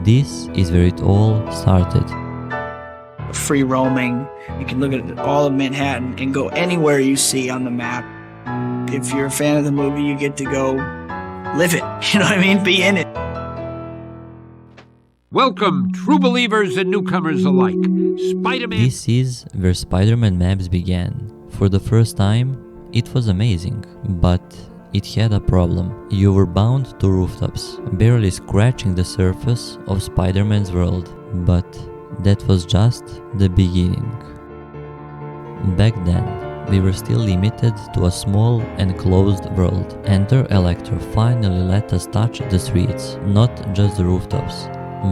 This is where it all started. Free roaming, you can look at all of Manhattan and go anywhere you see on the map. If you're a fan of the movie, you get to go live it, you know what I mean? Be in it. Welcome, true believers and newcomers alike. Spiderman. This is where Spiderman maps began. For the first time, it was amazing, but it had a problem. You were bound to rooftops, barely scratching the surface of Spider-Man's world. But that was just the beginning. Back then, we were still limited to a small and closed world. Enter Electro finally let us touch the streets, not just the rooftops.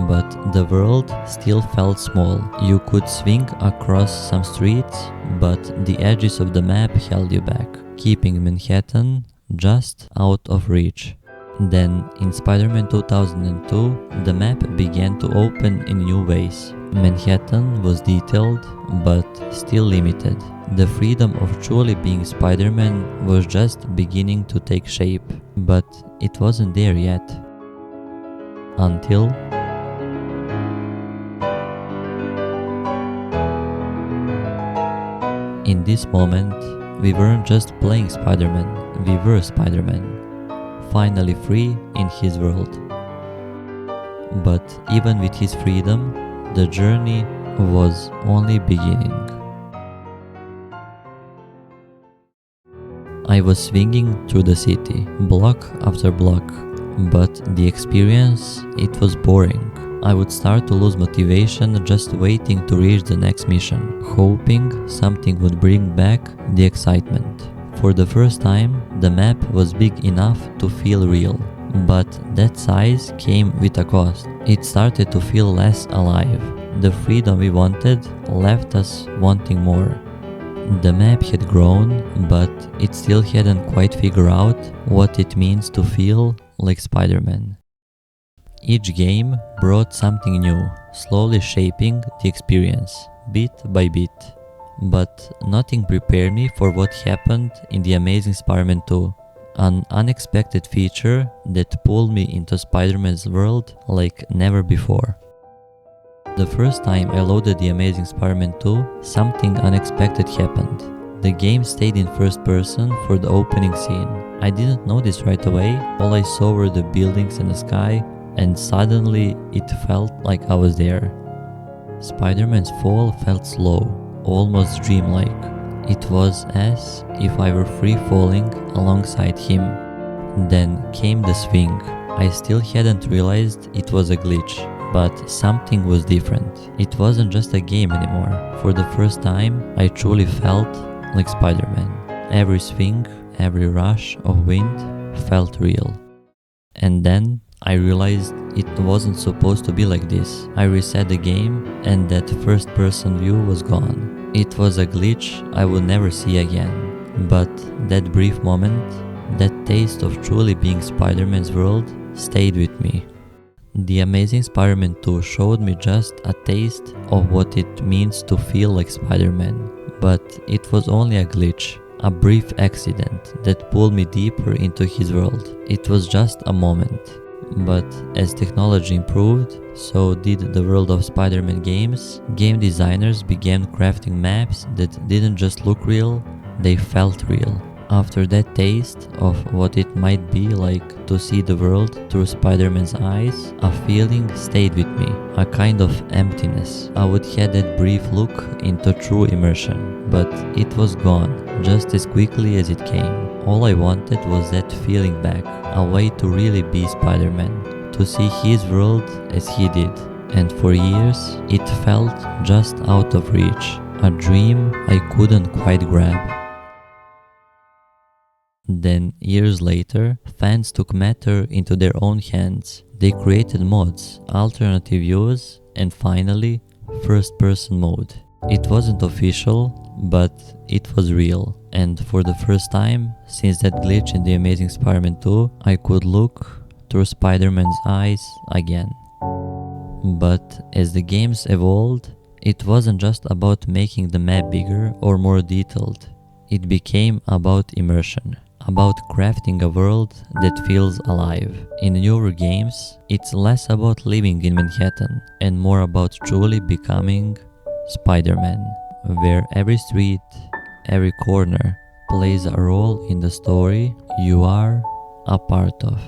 But the world still felt small. You could swing across some streets, but the edges of the map held you back, keeping Manhattan just out of reach. Then, in Spider-Man 2002, the map began to open in new ways. Manhattan was detailed, but still limited. The freedom of truly being Spider-Man was just beginning to take shape, but it wasn't there yet. Until in this moment, we weren't just playing Spider-Man, we were Spider-Man, finally free in his world. But even with his freedom, the journey was only beginning. I was swinging through the city, block after block, but the experience, it was boring. I would start to lose motivation just waiting to reach the next mission, hoping something would bring back the excitement. For the first time, the map was big enough to feel real, but that size came with a cost. It started to feel less alive. The freedom we wanted left us wanting more. The map had grown, but it still hadn't quite figured out what it means to feel like Spider-Man. Each game brought something new, slowly shaping the experience, bit by bit. But nothing prepared me for what happened in The Amazing Spider-Man 2, an unexpected feature that pulled me into Spider-Man's world like never before. The first time I loaded The Amazing Spider-Man 2, something unexpected happened. The game stayed in first person for the opening scene. I didn't notice right away, all I saw were the buildings and the sky, and suddenly it felt like I was there. Spider-Man's fall felt slow, almost dreamlike. It was as if I were free falling alongside him. Then came the swing. I still hadn't realized it was a glitch, but something was different. It wasn't just a game anymore. For the first time, I truly felt like Spider-Man. Every swing, every rush of wind felt real. And then I realized it wasn't supposed to be like this. I reset the game and that first-person view was gone. It was a glitch I would never see again. But that brief moment, that taste of truly being Spider-Man's world, stayed with me. The Amazing Spider-Man 2 showed me just a taste of what it means to feel like Spider-Man. But it was only a glitch, a brief accident that pulled me deeper into his world. It was just a moment. But as technology improved, so did the world of Spider-Man games. Game designers began crafting maps that didn't just look real, they felt real. After that taste of what it might be like to see the world through Spider-Man's eyes, a feeling stayed with me, a kind of emptiness. I would have that brief look into true immersion, but it was gone just as quickly as it came. All I wanted was that feeling back, a way to really be Spider-Man, to see his world as he did. And for years, it felt just out of reach, a dream I couldn't quite grab. Then, years later, fans took matter into their own hands. They created mods, alternative views, and finally, first-person mode. It wasn't official, but it was real. And for the first time, since that glitch in The Amazing Spider-Man 2, I could look through Spider-Man's eyes again. But as the games evolved, it wasn't just about making the map bigger or more detailed. It became about immersion. about crafting a world that feels alive. In newer games, it's less about living in Manhattan and more about truly becoming Spider-Man, where every street, every corner plays a role in the story you are a part of.